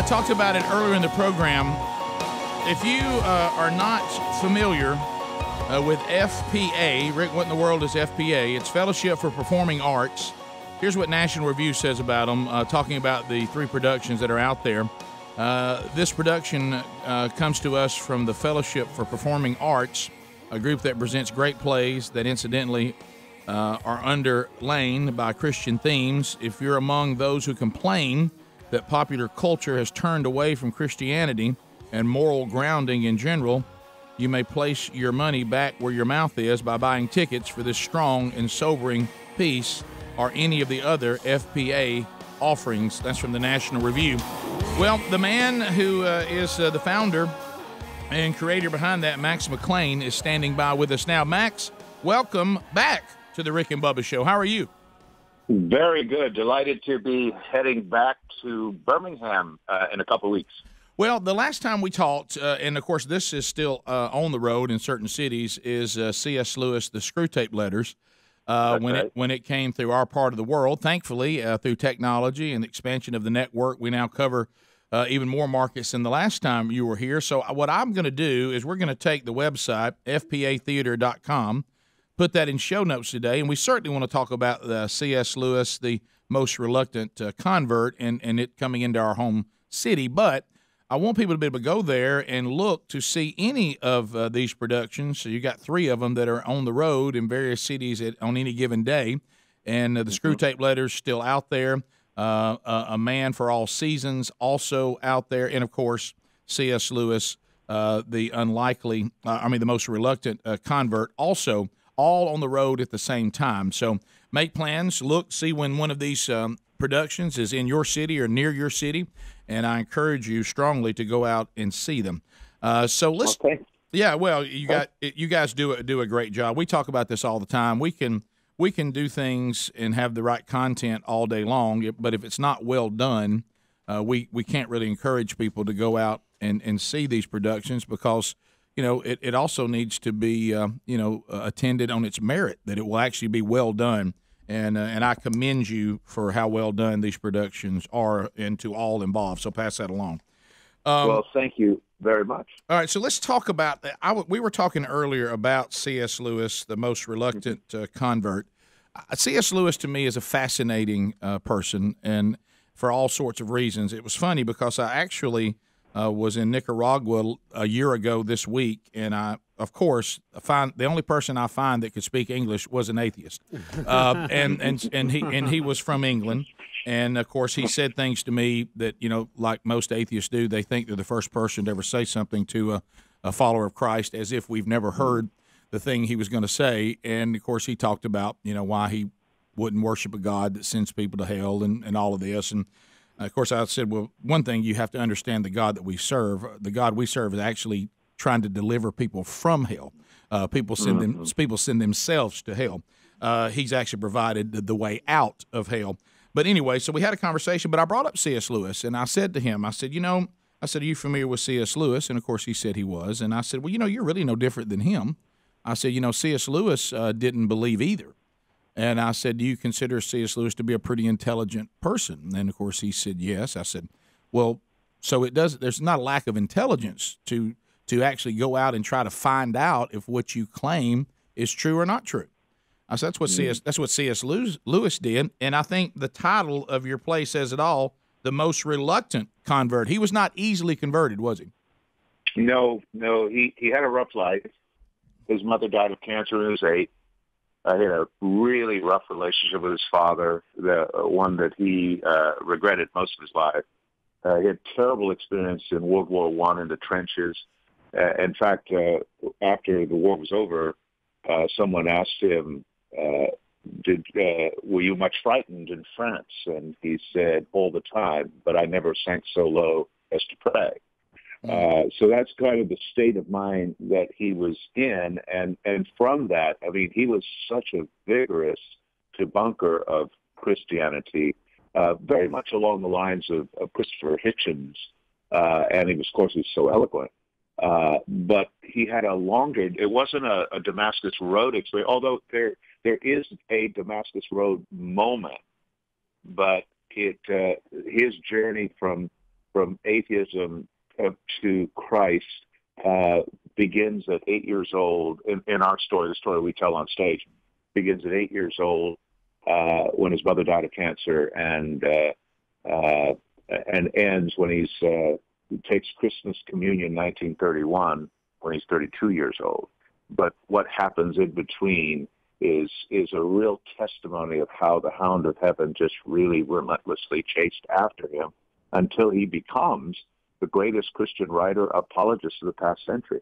talked about it earlier in the program. If you are not familiar with FPA, Rick, what in the world is FPA? It's Fellowship for Performing Arts. Here's what National Review says about them, talking about the 3 productions that are out there. This production comes to us from the Fellowship for Performing Arts, a group that presents great plays that incidentally are underlain by Christian themes. If you're among those who complain that popular culture has turned away from Christianity and moral grounding in general, you may place your money back where your mouth is by buying tickets for this strong and sobering piece or any of the other FPA offerings. That's from the National Review. Well, the man who is the founder and creator behind that, Max McLean, is standing by with us now. Max, welcome back to the Rick and Bubba Show. How are you? Very good. Delighted to be heading back to Birmingham in a couple of weeks. Well, the last time we talked, and of course this is still on the road in certain cities, is C.S. Lewis, the Screwtape Letters. When it came through our part of the world, thankfully, through technology and the expansion of the network, we now cover even more markets than the last time you were here. So what I'm going to do is we're going to take the website, fpatheater.com, put that in show notes today, and we certainly want to talk about C.S. Lewis, the most reluctant convert, and it coming into our home city. But I want people to be able to go there and look to see any of these productions. So you got 3 of them that are on the road in various cities on any given day, and the Screwtape Letters still out there. A Man for All Seasons also out there, and of course C.S. Lewis, the most reluctant convert, also all on the road at the same time. So make plans, look, see when one of these productions is in your city or near your city, and I encourage you strongly to go out and see them. So let's, yeah. Well, you guys do a great job. We talk about this all the time. We can do things and have the right content all day long, but if it's not well done, we can't really encourage people to go out and see these productions, because it also needs to be attended on its merit, that it will actually be well done. And I commend you for how well done these productions are, and to all involved. So pass that along. Well, thank you very much. All right, so let's talk about that. We were talking earlier about C.S. Lewis, the most reluctant convert. C.S. Lewis, to me, is a fascinating person, and for all sorts of reasons. It was funny because I actually was in Nicaragua a year ago this week, and of course, the only person I find that could speak English was an atheist, and he was from England, and of course he said things to me that like most atheists do. They think they're the first person to ever say something to a follower of Christ, as if we've never heard the thing he was going to say. And of course he talked about why he wouldn't worship a God that sends people to hell and all of this. And of course I said, well, one thing you have to understand, the God that we serve, is actually trying to deliver people from hell. People send themselves to hell. He's actually provided the way out of hell. But anyway, so we had a conversation, but I brought up C.S. Lewis, and I said to him, I said, are you familiar with C.S. Lewis? And of course he said he was. And I said, well, you're really no different than him. I said, C.S. Lewis didn't believe either. And I said, do you consider C.S. Lewis to be a pretty intelligent person? And of course he said yes. I said, well, so there's not a lack of intelligence to actually go out and try to find out if what you claim is true or not true. I said, that's what C.S. Lewis did, and I think the title of your play says it all, The Most Reluctant Convert. He was not easily converted, was he? No, he had a rough life. His mother died of cancer when he was 8. He had a really rough relationship with his father, the one that he regretted most of his life. He had terrible experience in World War I in the trenches. In fact, after the war was over, someone asked him, were you much frightened in France? And he said, all the time, but I never sank so low as to pray. So that's kind of the state of mind that he was in. And from that, he was such a vigorous debunker of Christianity, very much along the lines of Christopher Hitchens. And he was, of course, so eloquent. But he had it wasn't a Damascus Road experience, although there is a Damascus Road moment, but his journey from from atheism to Christ begins at 8 years old. In our story, the story we tell on stage, begins at 8 years old when his mother died of cancer, and ends when he takes Christmas communion in 1931 when he's 32 years old. But what happens in between is a real testimony of how the Hound of Heaven just really relentlessly chased after him until he becomes the greatest Christian writer, apologist of the past century.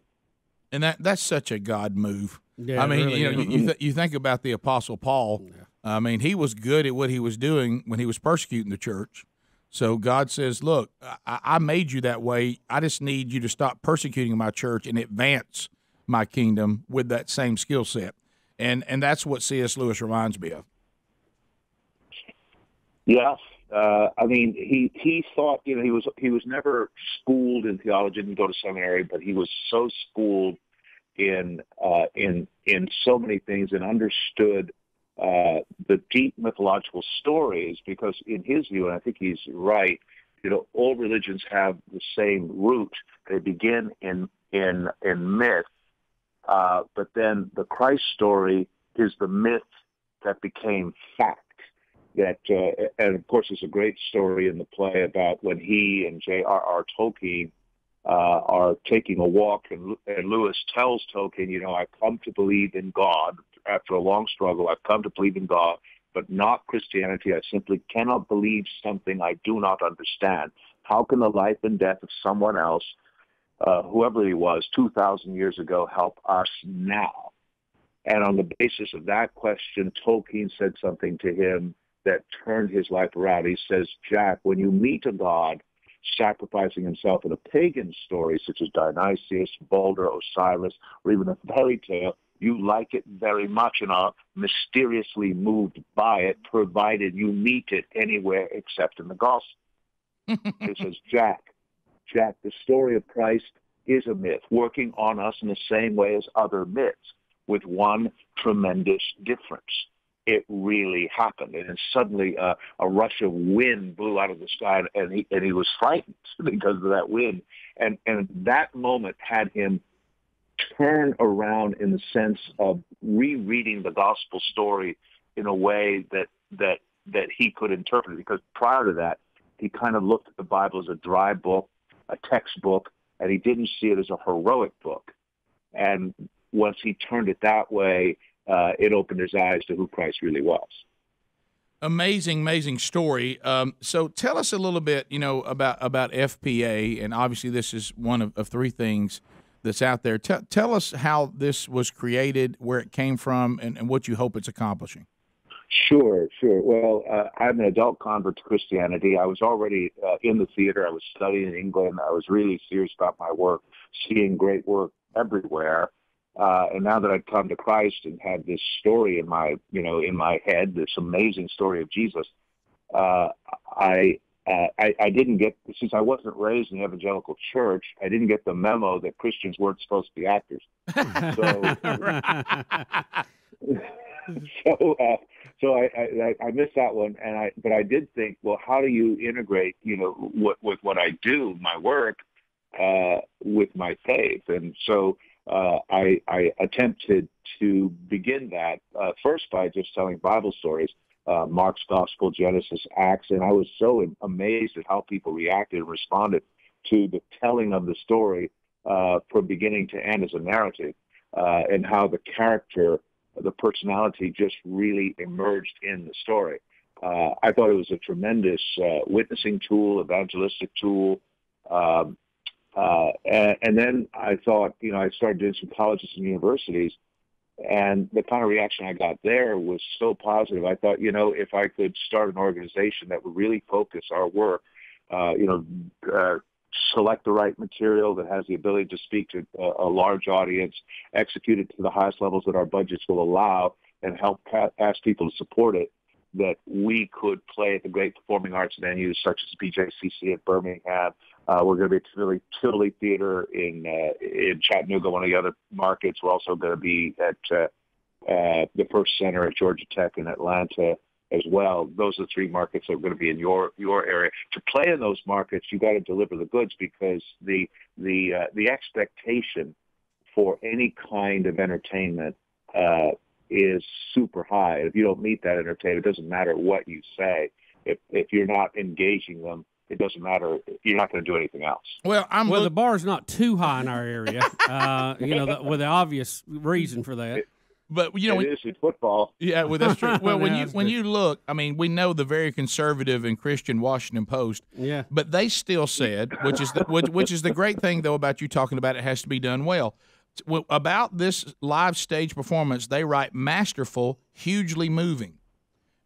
And that's such a God move. Yeah, I mean, really you think about the Apostle Paul. Yeah. I mean, he was good at what he was doing when he was persecuting the church. So God says, look, I made you that way. I just need you to stop persecuting my church and advance my kingdom with that same skill set. And that's what C.S. Lewis reminds me of. Yeah. I mean, he thought, he was never schooled in theology, didn't go to seminary, but he was so schooled in so many things and understood the deep mythological stories, because in his view, and I think he's right, all religions have the same root. They begin in myth, but then the Christ story is the myth that became fact. And of course, there's a great story in the play about when he and J.R.R. Tolkien are taking a walk, and Lewis tells Tolkien, I've come to believe in God. After a long struggle, I've come to believe in God, but not Christianity. I simply cannot believe something I do not understand. How can the life and death of someone else, whoever he was, 2,000 years ago, help us now? And on the basis of that question, Tolkien said something to him that turned his life around. He says, Jack, when you meet a God sacrificing himself in a pagan story such as Dionysius, Balder, Osiris, or even a fairy tale, you like it very much and are mysteriously moved by it, provided you meet it anywhere except in the gospel. He says, Jack, the story of Christ is a myth, working on us in the same way as other myths, with one tremendous difference. It really happened. And then suddenly a rush of wind blew out of the sky, and he was frightened because of that wind. And that moment had him turn around in the sense of rereading the gospel story in a way that he could interpret it. Because prior to that, he kind of looked at the Bible as a dry book, a textbook, and he didn't see it as a heroic book. And once he turned it that way, it opened his eyes to who Christ really was. Amazing story. So tell us a little bit, about FPA, and obviously this is one of three things that's out there. Tell us how this was created, where it came from, and what you hope it's accomplishing. Sure. Well, I'm an adult convert to Christianity. I was already in the theater. I was studying in England. I was really serious about my work, seeing great work everywhere. And now that I'd come to Christ and had this story in my head, this amazing story of Jesus, I didn't get, since I wasn't raised in the evangelical church, I didn't get the memo that Christians weren't supposed to be actors. So I missed that one, but I did think, well, how do you integrate, what I do, my work, with my faith? And so I attempted to begin that first by just telling Bible stories, Mark's Gospel, Genesis, Acts, and I was so amazed at how people reacted and responded to the telling of the story from beginning to end as a narrative, and how the character, the personality just really emerged in the story. I thought it was a tremendous witnessing tool, evangelistic tool. And then I thought, I started doing some colleges and universities, and the kind of reaction I got there was so positive. I thought, if I could start an organization that would really focus our work, select the right material that has the ability to speak to a large audience, execute it to the highest levels that our budgets will allow, and help ask people to support it, that we could play at the great performing arts venues such as BJCC at Birmingham. We're going to be at Tivoli Theater in Chattanooga, one of the other markets. We're also going to be at the First Center at Georgia Tech in Atlanta. as well. Those are the three markets that are going to be in your area. To play in those markets, you got to deliver the goods, because the expectation for any kind of entertainment is super high. If you don't meet that entertainment, it doesn't matter what you say. If you're not engaging them, it doesn't matter. You're not going to do anything else. Well, the bar's not too high in our area, with the obvious reason for that. But it is in football. Yeah, well, that's true. Well, when you look, I mean, we know the very conservative and Christian Washington Post. Yeah. But they still said, which is the great thing though about you talking about it has to be done well. About this live stage performance, they write masterful, hugely moving,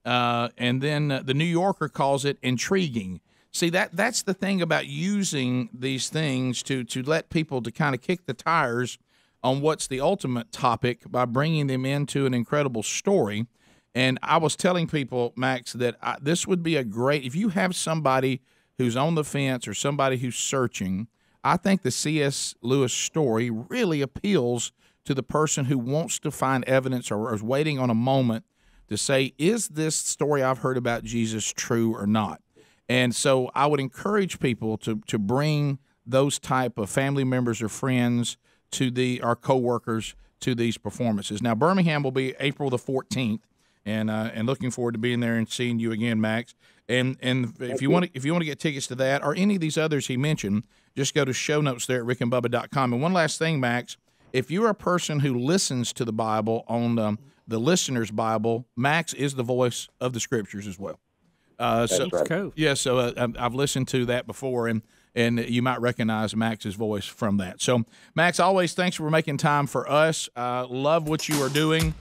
and then the New Yorker calls it intriguing. See, that's the thing about using these things to let people to kind of kick the tires on what's the ultimate topic by bringing them into an incredible story. And I was telling people, Max, that this would be a great, if you have somebody who's on the fence or somebody who's searching, I think the C.S. Lewis story really appeals to the person who wants to find evidence or is waiting on a moment to say, is this story I've heard about Jesus true or not? And so I would encourage people to bring those type of family members or friends to our coworkers to these performances. Now, Birmingham will be April the 14th, and looking forward to being there and seeing you again, Max. And if you want to get tickets to that or any of these others he mentioned, just go to show notes there at rickandbubba.com. And one last thing, Max, if you're a person who listens to the Bible on the listener's Bible, Max is the voice of the Scriptures as well. That's right. Cool. Yeah, so I've listened to that before, and you might recognize Max's voice from that. So, Max, always thanks for making time for us. Love what you are doing.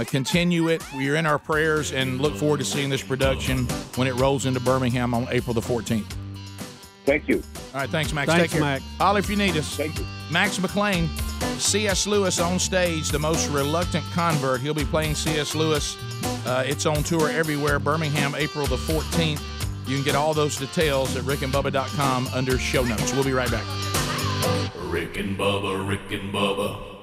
Continue it. We're in our prayers and look forward to seeing this production when it rolls into Birmingham on April the 14th. Thank you. All right, thanks, Max. Thanks, Take care. Max. Holler if you need us. Thank you. Max McLean, C.S. Lewis on stage, the most reluctant convert. He'll be playing C.S. Lewis. It's on tour everywhere. Birmingham, April the 14th. You can get all those details at rickandbubba.com under show notes. We'll be right back. Rick and Bubba, Rick and Bubba.